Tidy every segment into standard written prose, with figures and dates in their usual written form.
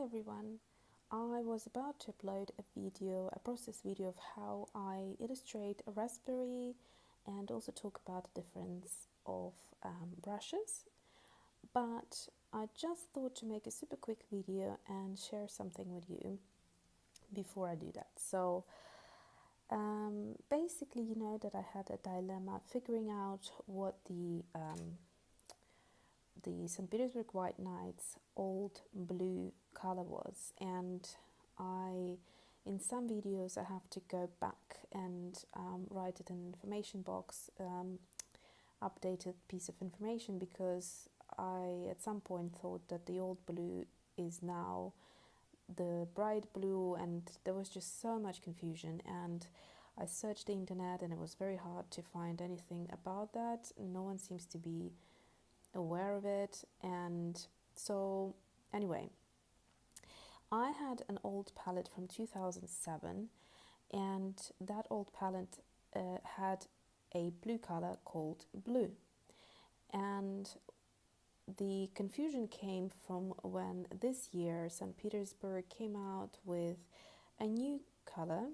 everyone. I was about to upload a process video of how I illustrate a raspberry and also talk about the difference of brushes. But I just thought to make a super quick video and share something with you before I do that. So basically, you know that I had a dilemma figuring out what the St. Petersburg White Knights old blue color was, and in some videos I have to go back and write it in an information box, updated piece of information, because I at some point thought that the old blue is now the bright blue, and there was just so much confusion, and I searched the internet and it was very hard to find anything about that. No one seems to be aware of it. And so anyway, I had an old palette from 2007, and that old palette had a blue color called blue, and the confusion came from when this year St. Petersburg came out with a new color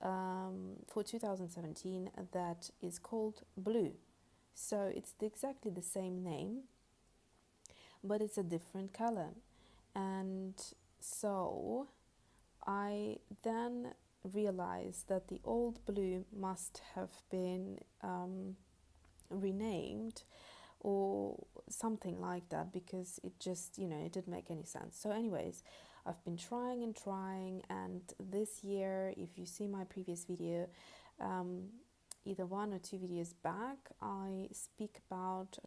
for 2017 that is called blue. So it's exactly the same name, but it's a different color. And so I then realized that the old blue must have been renamed or something like that, because it just, it didn't make any sense. So anyways, I've been trying and trying, and this year, if you see my previous video, either one or two videos back, I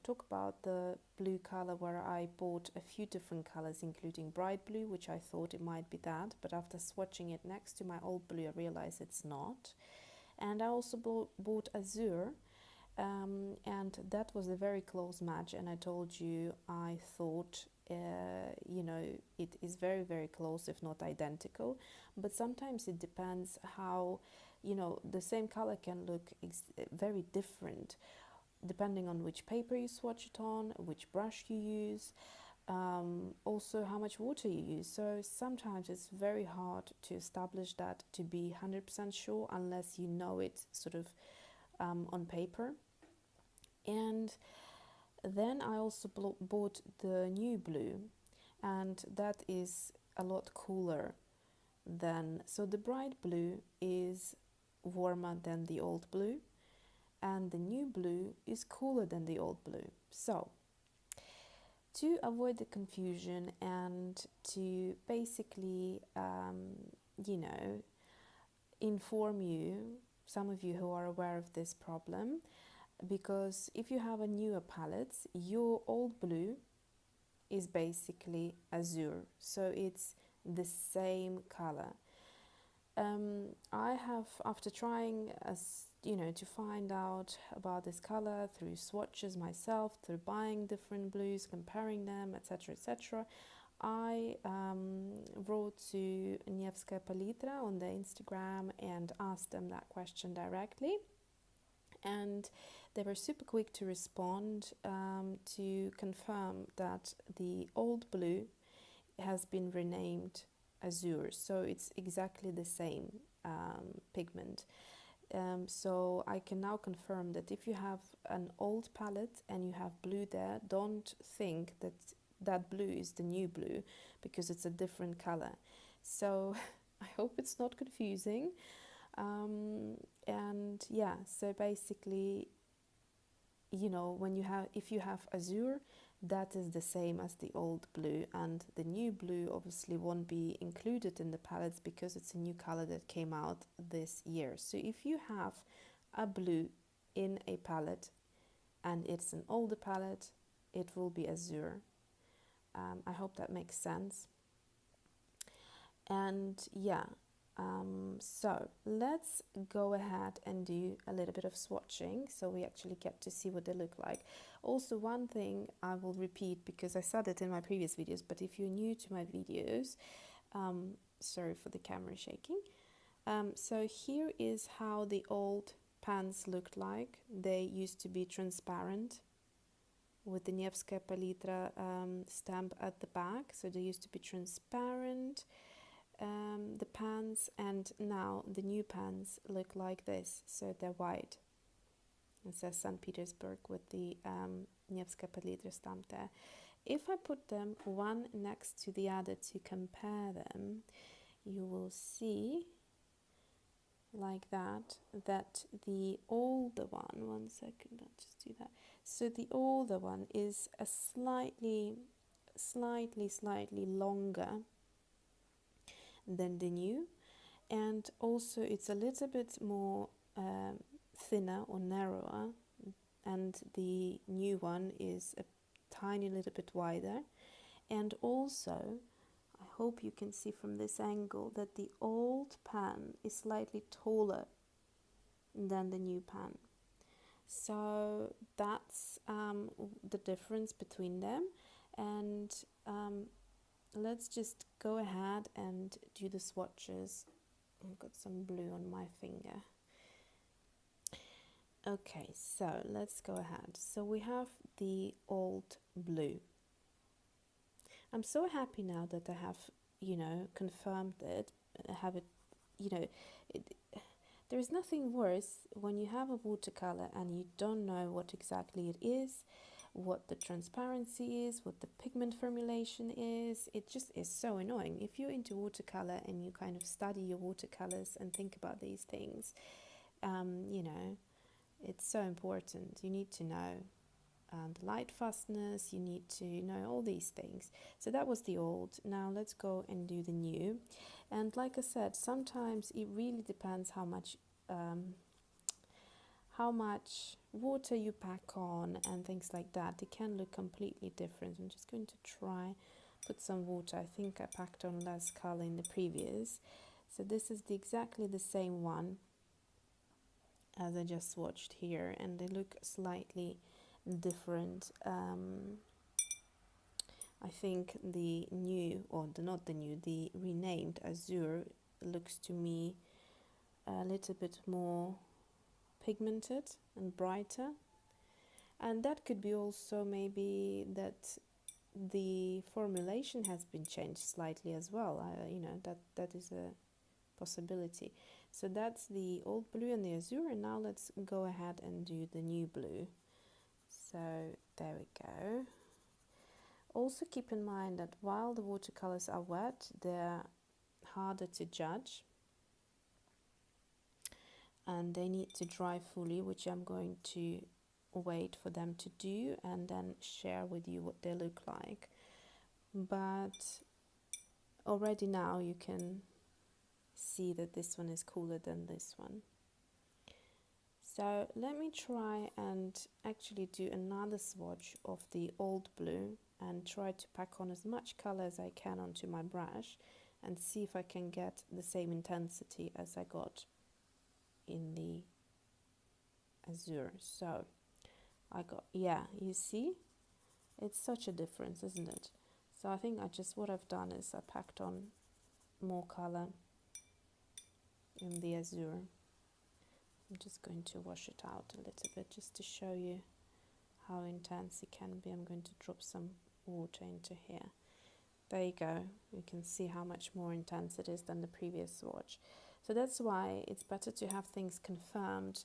talk about the blue color, where I bought a few different colors, including bright blue, which I thought it might be that, but after swatching it next to my old blue, I realized it's not. And I also bought Azure, and that was a very close match, and I told you I thought it is very, very close, if not identical, but sometimes it depends how the same color can look very different depending on which paper you swatch it on, which brush you use, also how much water you use. So sometimes it's very hard to establish that, to be 100% sure, unless you know it sort of on paper. And then I also bought the new blue, and that is a lot cooler than, so the bright blue is warmer than the old blue, and the new blue is cooler than the old blue. So to avoid the confusion and to basically inform you, some of you who are aware of this problem, because if you have a newer palette, your old blue is basically Azure, so it's the same color. I have, after trying to find out about this color through swatches myself, through buying different blues, comparing them, etc., I wrote to Nevskaya Palitra on the Instagram and asked them that question directly, and they were super quick to respond to confirm that the old blue has been renamed Azure, so it's exactly the same pigment. So I can now confirm that if you have an old palette and you have blue there, don't think that that blue is the new blue, because it's a different color. So I hope it's not confusing. And yeah, so basically, if you have Azure, that is the same as the old blue, and the new blue obviously won't be included in the palettes because it's a new color that came out this year. So if you have a blue in a palette and it's an older palette, it will be Azure. I hope that makes sense. And yeah, so let's go ahead and do a little bit of swatching, so we actually get to see what they look like. Also, one thing I will repeat, because I said it in my previous videos, but if you're new to my videos, sorry for the camera shaking. So here is how the old pans looked like. They used to be transparent, with the Nevskaya Palitra stamp at the back. So they used to be transparent, the pans, and now the new pans look like this. So they're white. It says St. Petersburg with the Nevskaya Palitra stamp there. If I put them one next to the other to compare them, you will see like that the older one second, I'll just do that. So the older one is a slightly longer than the new, and also it's a little bit more thinner or narrower, and the new one is a tiny little bit wider. And also I hope you can see from this angle that the old pan is slightly taller than the new pan. So that's the difference between them. And let's just go ahead and do the swatches. I've got some blue on my finger. Okay, so let's go ahead. So we have the old blue. I'm so happy now that I have, confirmed it, have it, there is nothing worse when you have a watercolor and you don't know what exactly it is, what the transparency is, what the pigment formulation is. It just is so annoying. If you're into watercolor and you kind of study your watercolors and think about these things, it's so important. You need to know the lightfastness, you need to know all these things. So that was the old. Now let's go and do the new. And like I said, sometimes it really depends how much water you pack on and things like that. It can look completely different. I'm just going to try put some water. I think I packed on less color in the previous. So this is exactly the same one as I just swatched here, and they look slightly different. I think the new, or the renamed Azure looks to me a little bit more pigmented and brighter, and that could be also maybe that the formulation has been changed slightly as well. That is a possibility. So that's the old blue and the Azure, and now let's go ahead and do the new blue. So there we go. Also keep in mind that while the watercolors are wet, they're harder to judge and they need to dry fully, which I'm going to wait for them to do and then share with you what they look like. But already now you can see that this one is cooler than this one. So let me try and actually do another swatch of the old blue and try to pack on as much color as I can onto my brush and see if I can get the same intensity as I got in the Azure. So I got, you see, it's such a difference, isn't it? So I think what I've done is I packed on more color in the Azure. I'm just going to wash it out a little bit just to show you how intense it can be. I'm going to drop some water into here. There you go. You can see how much more intense it is than the previous swatch. So that's why it's better to have things confirmed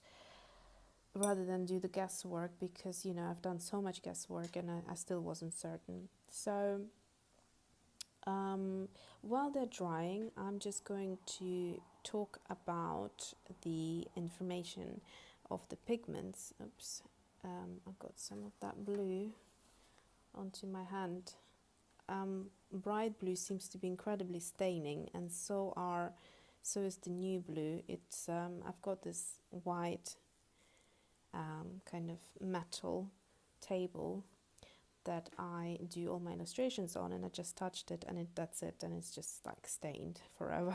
rather than do the guesswork, because I've done so much guesswork and I still wasn't certain. So while they're drying, I'm just going to talk about the information of the pigments. Oops, I've got some of that blue onto my hand. Bright blue seems to be incredibly staining, and so is the new blue. It's I've got this white kind of metal table that I do all my illustrations on, and I just touched it and that's it, and it's just like stained forever.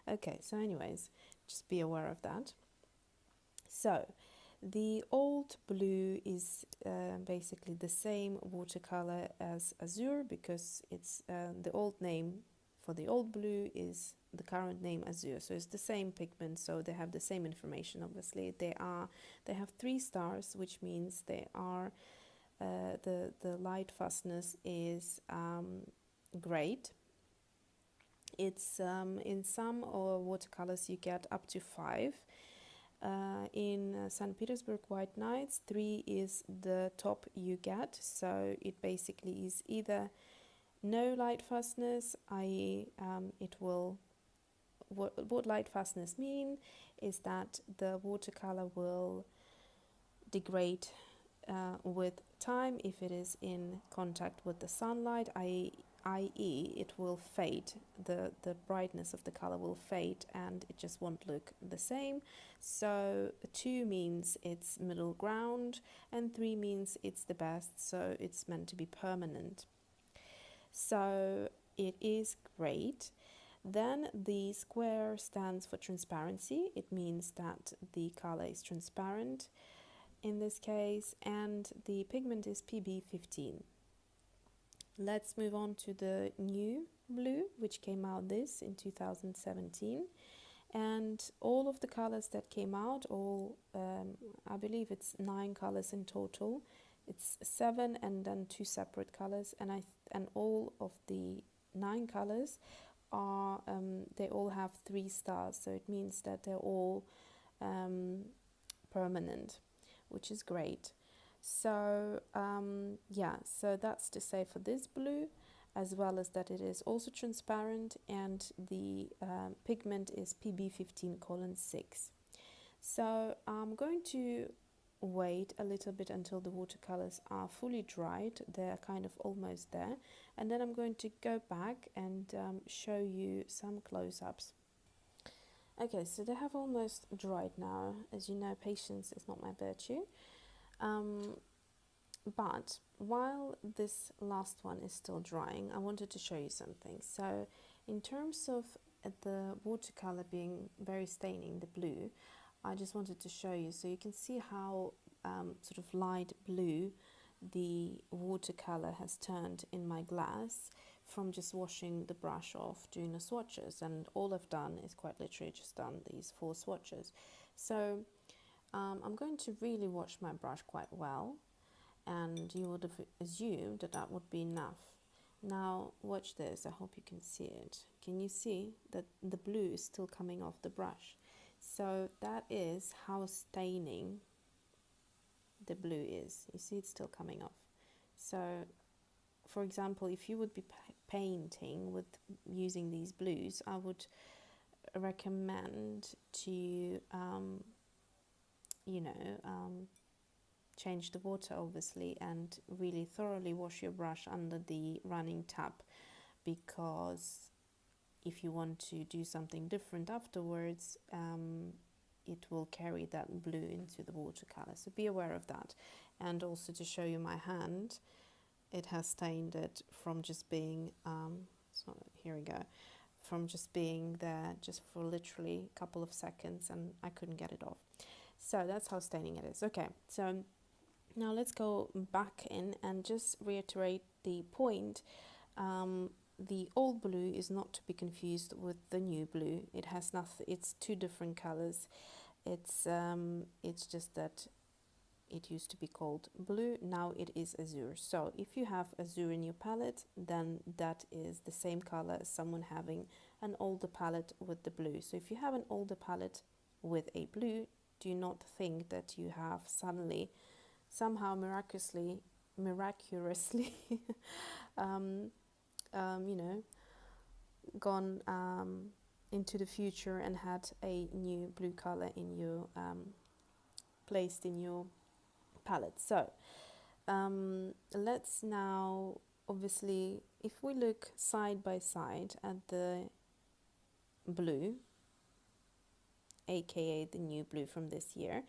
Okay, so anyways, just be aware of that. So the old blue is basically the same watercolor as Azure, because it's the old name for the old blue is the current name Azure, so it's the same pigment, so they have the same information. Obviously they have 3 stars, which means they are the Lightfastness is great. It's in some watercolors you get up to 5. In St. Petersburg White Nights, 3 is the top you get. So it basically is either no Lightfastness, i.e. it will, what Lightfastness mean is that the watercolor will degrade with time if it is in contact with the sunlight, i.e. it will fade, the brightness of the color will fade and it just won't look the same. So 2 means it's middle ground and 3 means it's the best, so it's meant to be permanent. So it is great. Then the square stands for transparency. It means that the color is transparent in this case, and the pigment is PB15. Let's move on to the new blue, which came out in 2017. And all of the colors that came out, I believe it's 9 colors in total. It's 7 and then 2 separate colors, and all of the 9 colors are they all have 3 stars, so it means that they're all permanent, which is great. So yeah, so that's to say for this blue, as well as that it is also transparent, and the pigment is PB15:6. So I'm going to wait a little bit until the watercolors are fully dried. They're kind of almost there, and then I'm going to go back and show you some close-ups. Okay, so they have almost dried now. As you know, patience is not my virtue. But while this last one is still drying, I wanted to show you something. So in terms of the watercolor being very staining, the blue, I just wanted to show you, so you can see how sort of light blue the watercolor has turned in my glass from just washing the brush off doing the swatches. And all I've done is quite literally just done these 4 swatches. So I'm going to really wash my brush quite well, and you would have assumed that that would be enough. Now watch this, I hope you can see it. Can you see that the blue is still coming off the brush? So that is how staining the blue is. You see it's still coming off. So for example, if you would be painting with using these blues, I would recommend to change the water obviously, and really thoroughly wash your brush under the running tap, because if you want to do something different afterwards, it will carry that blue into the watercolor, so be aware of that. And also to show you my hand, it has stained it from just being here we go, from just being there just for literally a couple of seconds, and I couldn't get it off. So that's how staining it is. Okay, so now let's go back in and just reiterate the point. The old blue is not to be confused with the new blue. It has nothing. It's 2 different colors. It's just that it used to be called blue. Now it is azure. So if you have azure in your palette, then that is the same color as someone having an older palette with the blue. So if you have an older palette with a blue, do not think that you have suddenly, somehow miraculously gone into the future and had a new blue color in your placed in your palette. So let's now, obviously, if we look side by side at the blue, aka the new blue from this year,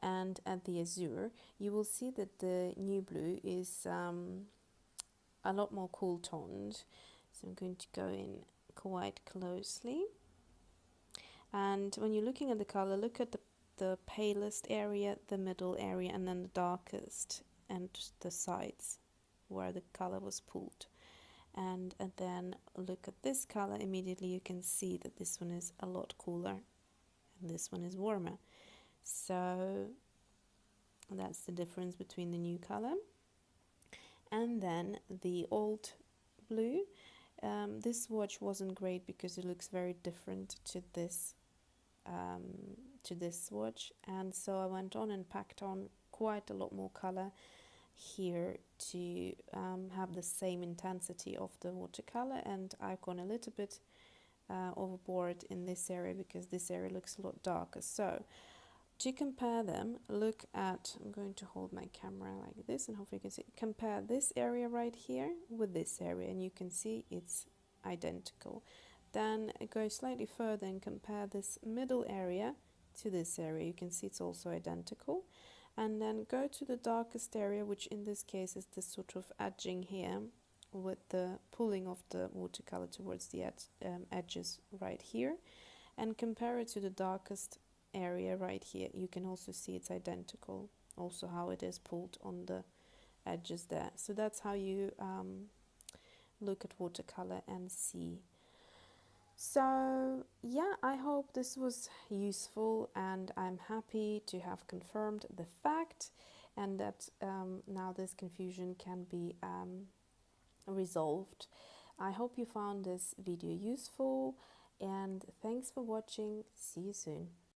and at the azure, you will see that the new blue is a lot more cool toned. So I'm going to go in quite closely, and when you're looking at the color, look at the palest area, the middle area, and then the darkest, and the sides where the color was pulled. And then look at this color, immediately you can see that this one is a lot cooler and this one is warmer. So that's the difference between the new color. And then the old blue. This swatch wasn't great because it looks very different um, to this swatch, and so I went on and packed on quite a lot more color here to have the same intensity of the watercolor, and I've gone a little bit overboard in this area because this area looks a lot darker. So to compare them, look at, I'm going to hold my camera like this and hopefully you can see, compare this area right here with this area and you can see it's identical. Then go slightly further and compare this middle area to this area, you can see it's also identical. And then go to the darkest area, which in this case is this sort of edging here with the pulling of the watercolor towards the edges right here, and compare it to the darkest area right here. You can also see it's identical, also how it is pulled on the edges there. So that's how you look at watercolor and see. So yeah, I hope this was useful, and I'm happy to have confirmed the fact and that now this confusion can be resolved. I hope you found this video useful, and thanks for watching. See you soon.